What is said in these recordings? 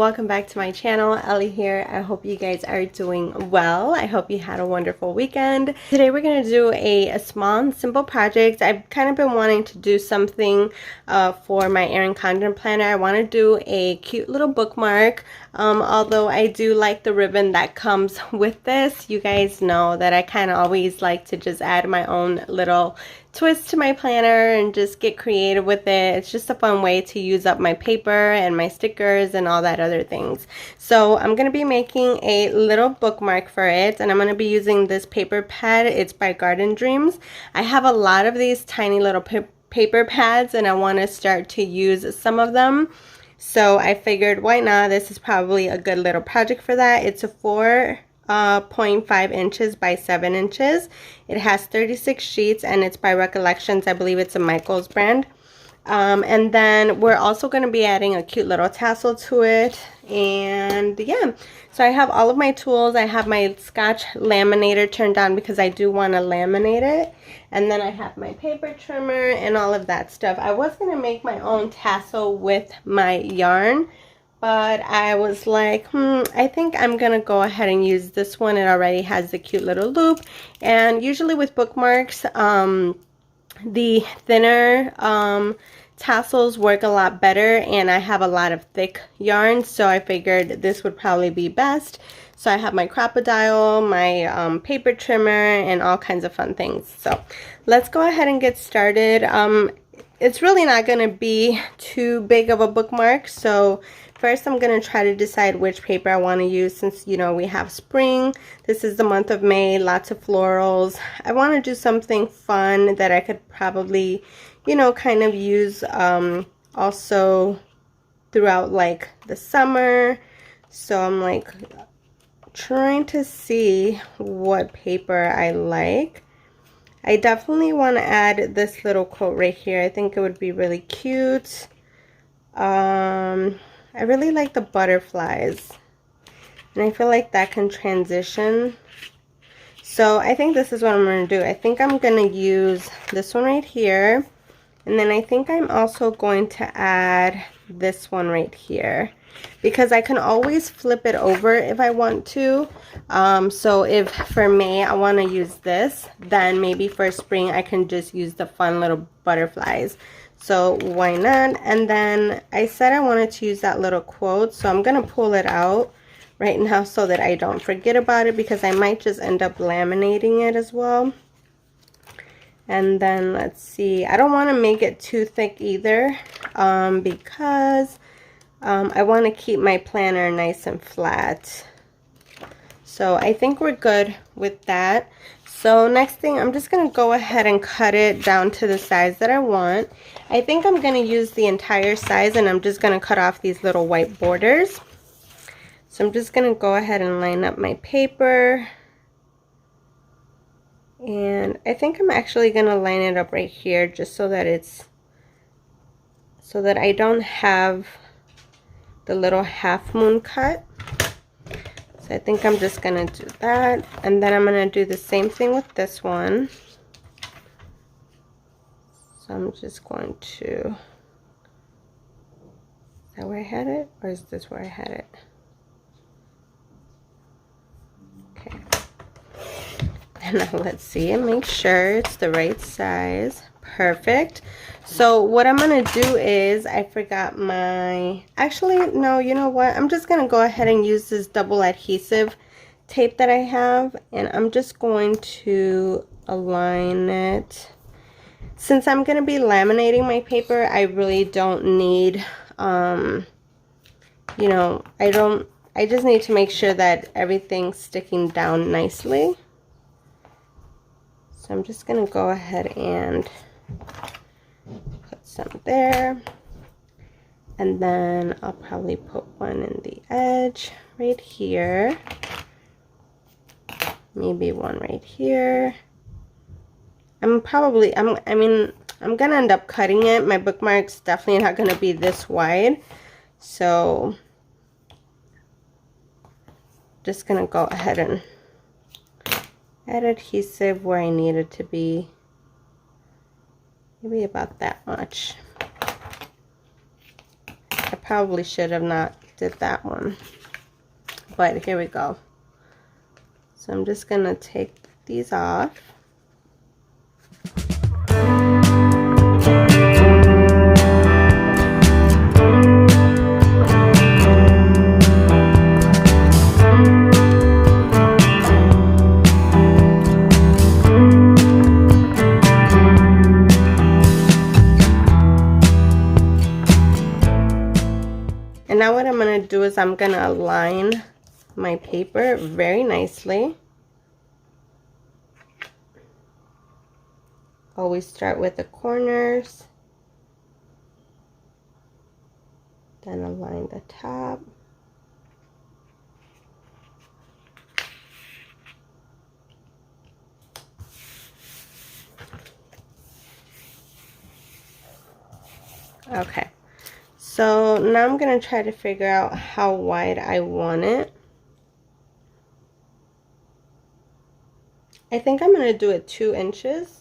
welcome back to my channel. Ellie here. I hope you guys are doing well. I hope you had a wonderful weekend. Today we're going to do a small and simple project. I've kind of been wanting to do something for my Erin Condren planner. I want to do a cute little bookmark. Although I do like the ribbon that comes with this. You guys know that I kind of always like to just add my own little twist to my planner and just get creative with it. It's just a fun way to use up my paper and my stickers and all that other things. So I'm going to be making a little bookmark for it, and I'm going to be using this paper pad. It's by Garden Dreams. I have a lot of these tiny little paper pads and I want to start to use some of them. So I figured, why not? This is probably a good little project for that. It's a 4.5 inches by 7 inches. It has 36 sheets and it's by Recollections. I believe it's a Michaels brand. And then we're also going to be adding a cute little tassel to it. And yeah, so I have all of my tools. I have my Scotch laminator turned on because I do want to laminate it. And then I have my paper trimmer and all of that stuff. I was going to make my own tassel with my yarn, but I was like, I think I'm going to go ahead and use this one. It already has the cute little loop. And usually with bookmarks, the thinner tassels work a lot better, and I have a lot of thick yarn, so I figured this would probably be best. So I have my crocodile, my paper trimmer, and all kinds of fun things. So let's go ahead and get started. It's really not going to be too big of a bookmark, so first I'm going to try to decide which paper I want to use, since, you know, we have spring. This is the month of May, lots of florals. I want to do something fun that I could probably, you know, kind of use also throughout like the summer. So I'm like trying to see what paper I like. I definitely want to add this little quote right here. I think it would be really cute. I really like the butterflies, and I feel like that can transition. So I think this is what I'm going to do. I think I'm going to use this one right here, and then I think I'm also going to add this one right here, because I can always flip it over if I want to. So if for May I want to use this, then maybe for spring I can just use the fun little butterflies. So why not? And then I said I wanted to use that little quote, so I'm going to pull it out right now so that I don't forget about it, because I might just end up laminating it as well. And then let's see, I don't want to make it too thick either, because I want to keep my planner nice and flat. So I think we're good with that. So next thing, I'm just going to go ahead and cut it down to the size that I want. I think I'm going to use the entire size, and I'm just going to cut off these little white borders. So I'm just going to go ahead and line up my paper. And I think I'm actually going to line it up right here, just so that I don't have the little half moon cut. So I think I'm just going to do that, and then I'm going to do the same thing with this one. So I'm just going to, is that where I had it, or is this where I had it? Okay. And now let's see and make sure it's the right size. Perfect. So what I'm going to do is, I forgot my, actually, no, you know what? I'm just going to go ahead and use this double adhesive tape that I have, and I'm just going to align it. Since I'm going to be laminating my paper, I really don't need, you know, I just need to make sure that everything's sticking down nicely. So I'm just going to go ahead and put some there, and then I'll probably put one in the edge right here, maybe one right here. I mean, I'm gonna end up cutting it. My bookmark's definitely not gonna be this wide, so just gonna go ahead and add adhesive where I need it to be. Maybe about that much. I probably should have not did that one. But here we go. So I'm just gonna take these off. And now what I'm gonna do is I'm gonna align my paper very nicely. Always start with the corners, then align the top. Okay, so now I'm gonna try to figure out how wide I want it. I think I'm gonna do it 2 inches.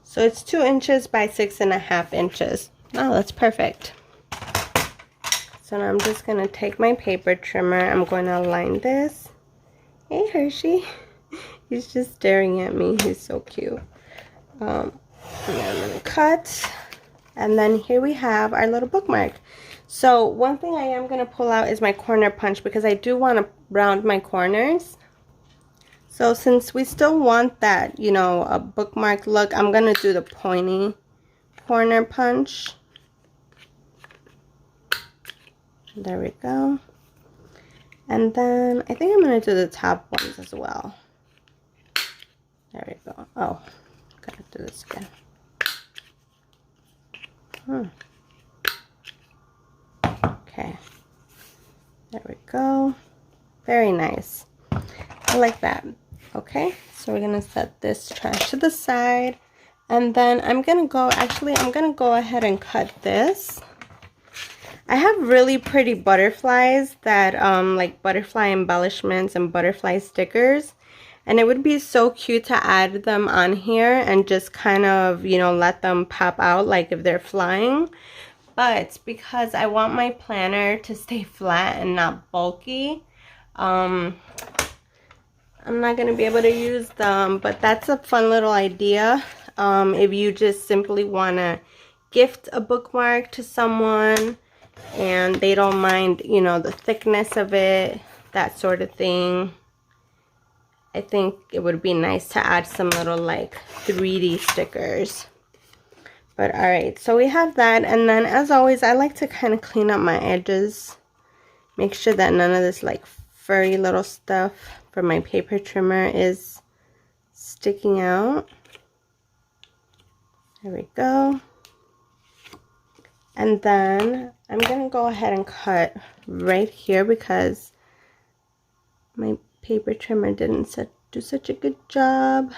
So it's 2 inches by 6.5 inches. Oh, that's perfect. So now I'm just going to take my paper trimmer. I'm going to align this. Hey, Hershey. He's just staring at me. He's so cute. And then I'm going to cut. And then here we have our little bookmark. So one thing I am going to pull out is my corner punch because I do want to round my corners. So since we still want that, you know, a bookmark look, I'm going to do the pointy corner punch. There we go. And then I think I'm going to do the top ones as well. There we go. Oh, gotta do this again. Okay. There we go. Very nice. I like that. Okay, so we're gonna set this trash to the side, and then I'm gonna go ahead and cut this. I have really pretty butterflies that like butterfly embellishments and butterfly stickers, and it would be so cute to add them on here and just kind of, you know, let them pop out like if they're flying. But because I want my planner to stay flat and not bulky, I'm not going to be able to use them, but that's a fun little idea. If you just simply want to gift a bookmark to someone and they don't mind, you know, the thickness of it, that sort of thing. I think it would be nice to add some little like 3D stickers. But alright, so we have that, and then as always I like to kind of clean up my edges. Make sure that none of this like furry little stuff from my paper trimmer is sticking out. There we go. And then I'm gonna go ahead and cut right here because my paper trimmer didn't do such a good job.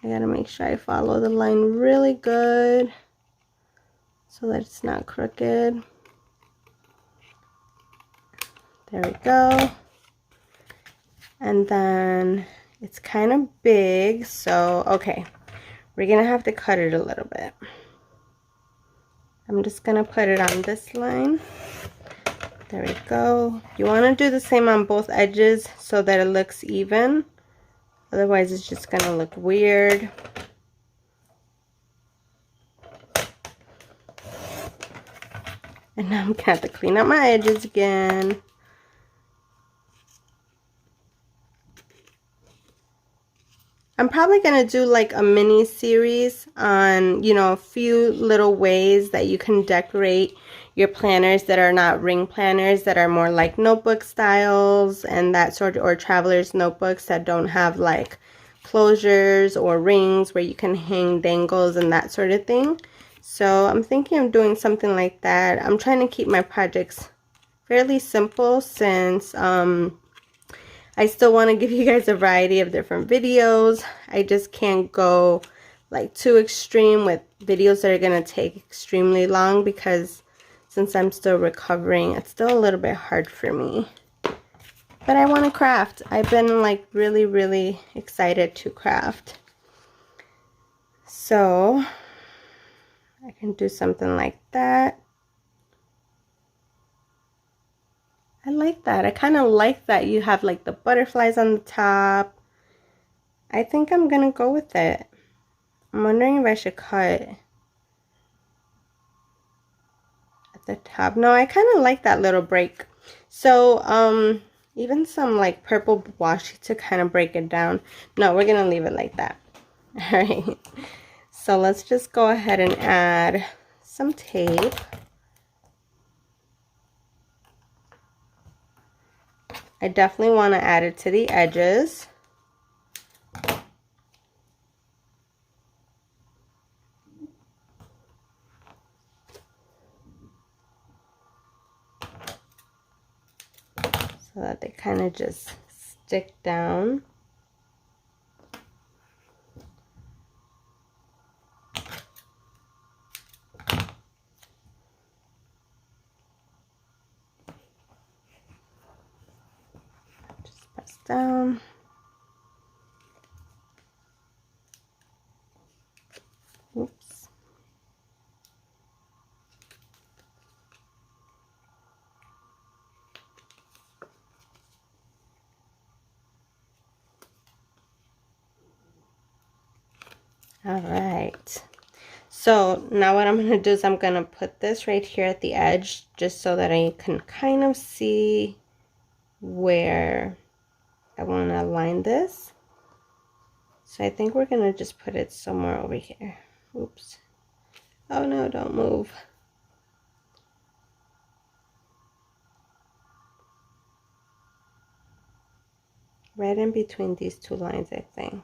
I gotta make sure I follow the line really good so that it's not crooked. There we go. And then it's kind of big, so okay, we're gonna have to cut it a little bit. I'm just gonna put it on this line. There we go. You want to do the same on both edges so that it looks even. Otherwise it's just gonna look weird. And now I'm gonna have to clean up my edges again. I'm probably going to do like a mini series on, you know, a few little ways that you can decorate your planners that are not ring planners, that are more like notebook styles and that sort of, or traveler's notebooks that don't have like closures or rings where you can hang dangles and that sort of thing. So I'm thinking of doing something like that. I'm trying to keep my projects fairly simple since I still want to give you guys a variety of different videos. I just can't go like too extreme with videos that are going to take extremely long because since I'm still recovering, it's still a little bit hard for me. but I want to craft. I've been like really excited to craft. So I can do something like that. I like that. I kind of like that you have like the butterflies on the top. I think I'm gonna go with it. I'm wondering if I should cut at the top. No, I kind of like that little break. So even some like purple washi to kind of break it down. No, we're gonna leave it like that. All right, so let's just go ahead and add some tape. I definitely want to add it to the edges. So that they kind of just stick down. Just press down. Oops. All right. So now what I'm going to do is I'm going to put this right here at the edge just so that I can kind of see where I want to align this. So I think we're going to just put it somewhere over here. Oops. Oh no, don't move. Right in between these two lines, I think.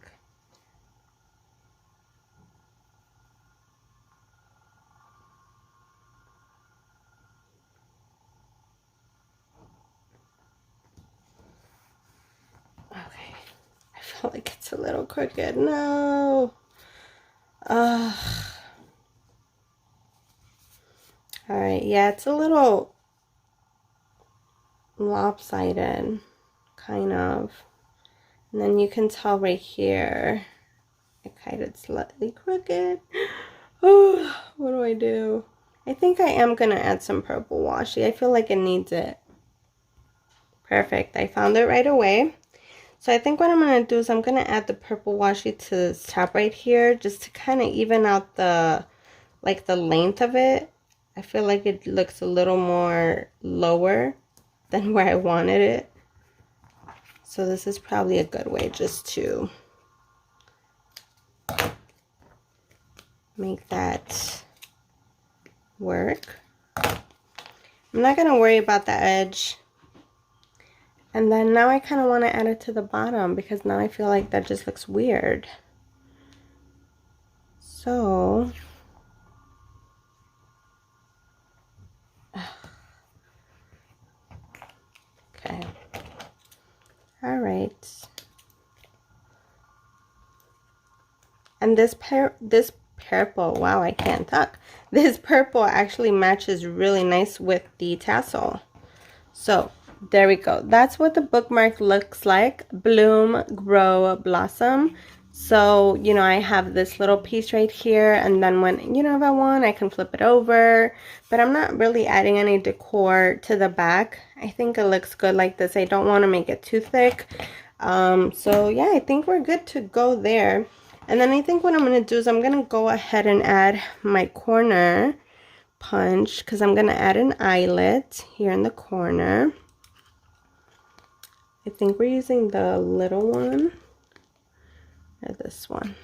Okay. I feel like it's a little crooked. No. All right. Yeah, it's a little lopsided, kind of. And then you can tell right here, I kind of slightly crooked. Oh, what do I do? I think I am going to add some purple washi. I feel like it needs it. Perfect. I found it right away. So I think what I'm going to do is I'm going to add the purple washi to this top right here just to kind of even out the, like the length of it. I feel like it looks a little more lower than where I wanted it. So this is probably a good way just to make that work. I'm not going to worry about the edge. And then now I kind of want to add it to the bottom because now I feel like that just looks weird. So okay. All right. And this purple, wow, I can't talk. This purple actually matches really nice with the tassel. So there we go. That's what the bookmark looks like. Bloom, grow, blossom. So, you know, I have this little piece right here, and then when, you know, if I want, I can flip it over. But I'm not really adding any decor to the back. I think it looks good like this. I don't want to make it too thick. So yeah, I think we're good to go there. And then I think what I'm going to do is I'm going to go ahead and add my corner punch because I'm going to add an eyelet here in the corner. I think we're using the little one or this one.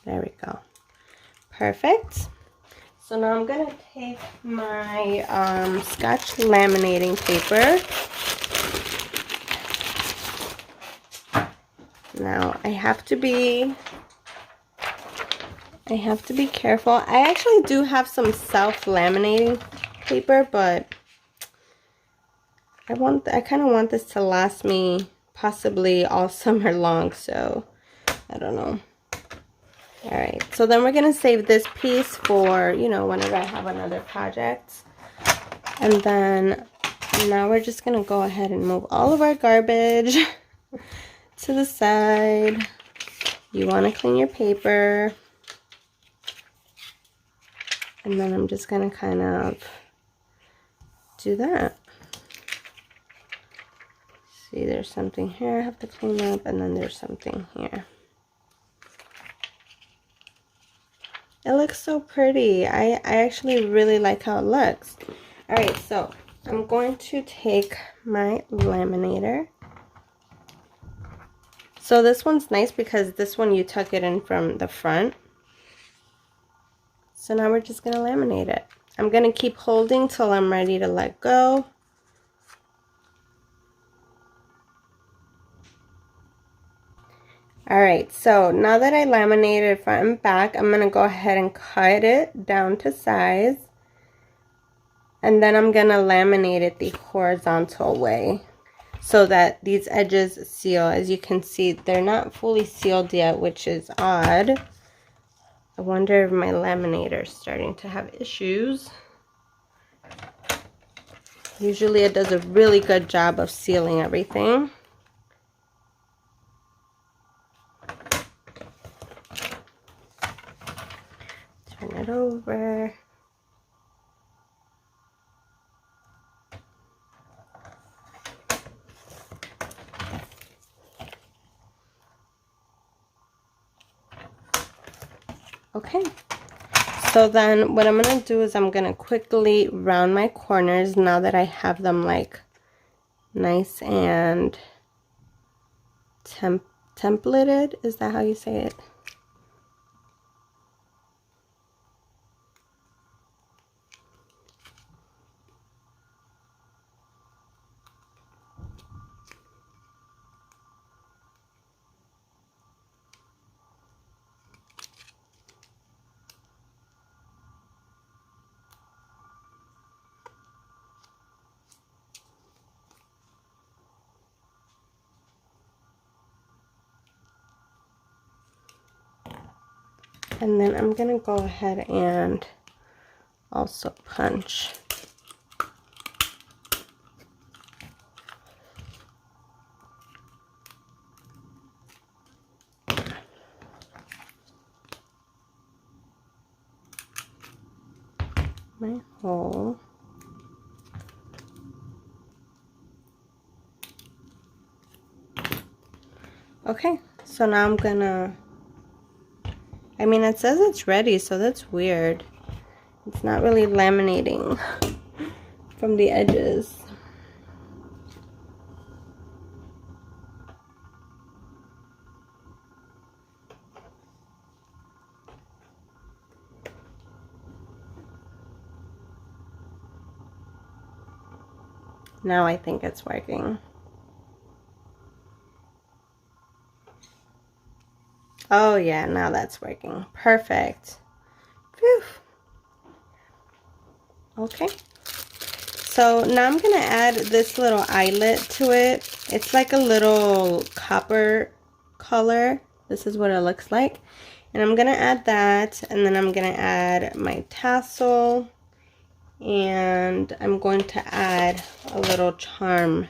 There we go. Perfect. So now I'm going to take my Scotch laminating paper. Now I have to be careful. I actually do have some self-laminating paper, but I kind of want this to last me possibly all summer long, so I don't know. All right, so then we're gonna save this piece for, you know, whenever I have another project. And then Now we're just going to go ahead and move all of our garbage to the side. You want to clean your paper. And then I'm just going to kind of do that. See, there's something here I have to clean up, and then there's something here. It looks so pretty. I actually really like how it looks. Alright, so I'm going to take my laminator. So this one's nice because this one you tuck it in from the front. So now we're just going to laminate it. I'm going to keep holding till I'm ready to let go. Alright, so now that I laminated front and back, I'm going to go ahead and cut it down to size. And then I'm going to laminate it the horizontal way so that these edges seal. As you can see, they're not fully sealed yet, which is odd. I wonder if my laminator is starting to have issues. Usually it does a really good job of sealing everything. Turn it over. Okay, so then what I'm going to do is I'm going to quickly round my corners now that I have them like nice and templated. Is that how you say it? And then I'm going to go ahead and also punch. My hole. Okay, so now I'm gonna, I mean, it says it's ready, so that's weird. It's not really laminating from the edges. Now I think it's working. Oh yeah, now that's working. Perfect. Phew. Okay. So now I'm going to add this little eyelet to it. It's like a little copper color. This is what it looks like. And I'm going to add that, and then I'm going to add my tassel, and I'm going to add a little charm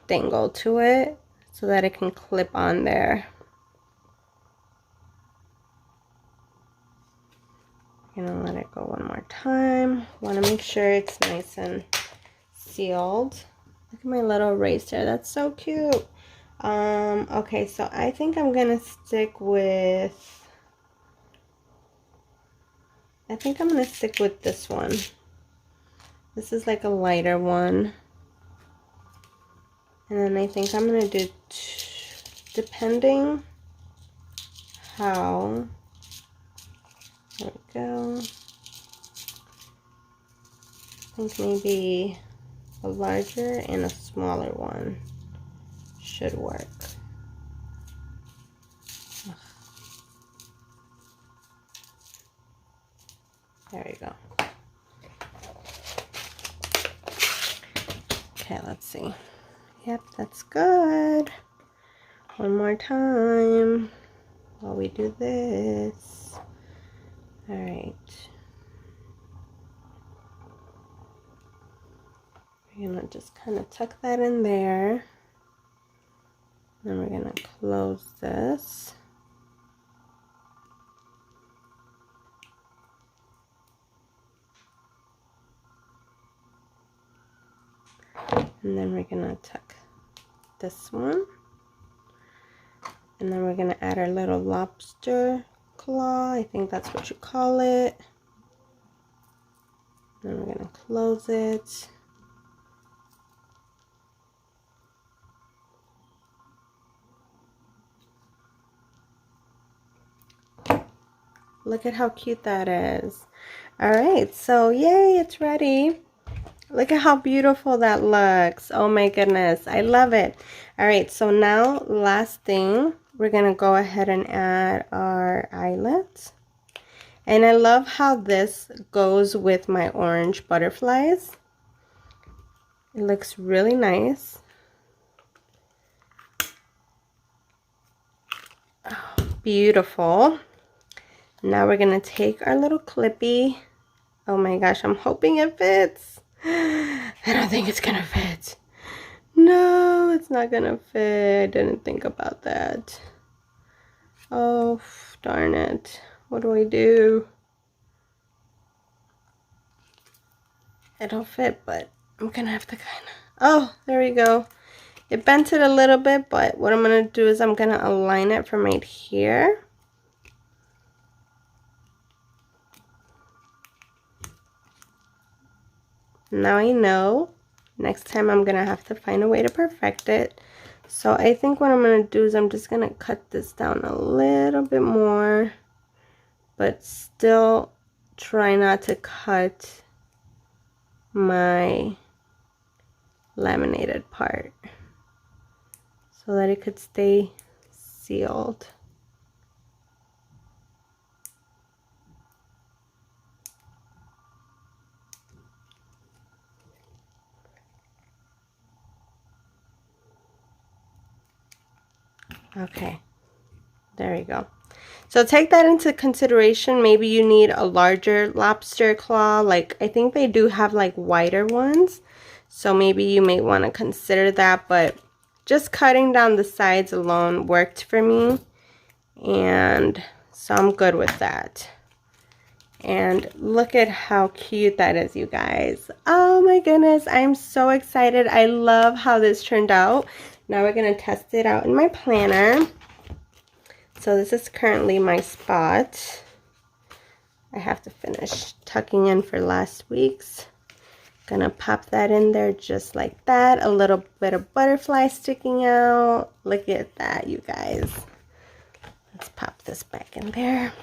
dangle to it so that it can clip on there. I'm gonna let it go one more time. Want to make sure it's nice and sealed. Look at my little eraser. That's so cute. Okay, so I think I'm gonna stick with, this one. This is like a lighter one. And then I think I'm gonna do, depending how, there we go. I think maybe a larger and a smaller one should work. Ugh. There you go. Okay, let's see. Yep, that's good. One more time while we do this. All right. We're gonna just kind of tuck that in there. Then we're gonna close this. And then we're gonna tuck this one. And then we're gonna add our little lobster claw. I think that's what you call it. Then we're gonna close it. Look at how cute that is. All right, so yay, it's ready. Look at how beautiful that looks. Oh my goodness, I love it. All right, so now last thing, we're gonna go ahead and add our eyelets. And I love how this goes with my orange butterflies. It looks really nice. Oh, beautiful. Now we're gonna take our little clippy. Oh my gosh, I'm hoping it fits. I don't think it's gonna fit. No, it's not gonna fit. I didn't think about that. Oh, darn it. What do I do? It'll fit, but I'm gonna have to kind of... Oh, there we go. It bent it a little bit, but what I'm gonna do is I'm gonna align it from right here. Now I know. Next time I'm gonna have to find a way to perfect it. So I think what I'm gonna do is I'm just gonna cut this down a little bit more, but still try not to cut my laminated part so that it could stay sealed. Okay, there you go. So take that into consideration. Maybe you need a larger lobster claw. Like, I think they do have like wider ones. So maybe you may want to consider that. But just cutting down the sides alone worked for me. And so I'm good with that. And look at how cute that is, you guys. Oh my goodness, I'm so excited. I love how this turned out. Now we're going to test it out in my planner. So this is currently my spot. I have to finish tucking in for last week's. Gonna pop that in there just like that. A little bit of butterfly sticking out. Look at that, you guys. Let's pop this back in there.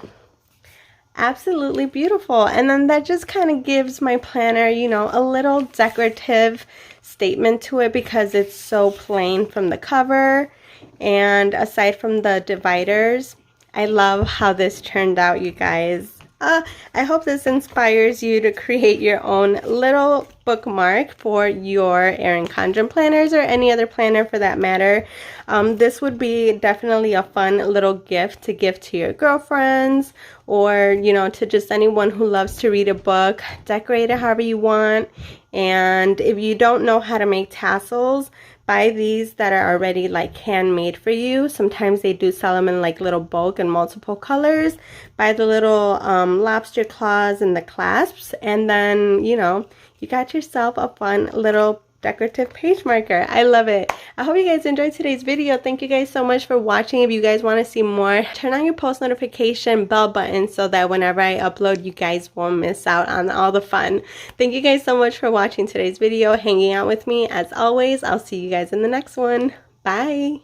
Absolutely beautiful. And then that just kind of gives my planner, you know, a little decorative statement to it because it's so plain from the cover. And aside from the dividers, I love how this turned out, you guys. I hope this inspires you to create your own little bookmark for your Erin Condren planners or any other planner for that matter. This would be definitely a fun little gift to give to your girlfriends or, you know, to just anyone who loves to read a book. Decorate it however you want. And if you don't know how to make tassels, buy these that are already like handmade for you. Sometimes they do sell them in like little bulk and multiple colors. Buy the little lobster claws and the clasps, and then, you know, you got yourself a fun little decorative page marker. I love it. I hope you guys enjoyed today's video. Thank you guys so much for watching. If you guys want to see more, turn on your post notification bell button so that whenever I upload, you guys won't miss out on all the fun. Thank you guys so much for watching today's video, hanging out with me. As always, I'll see you guys in the next one. Bye.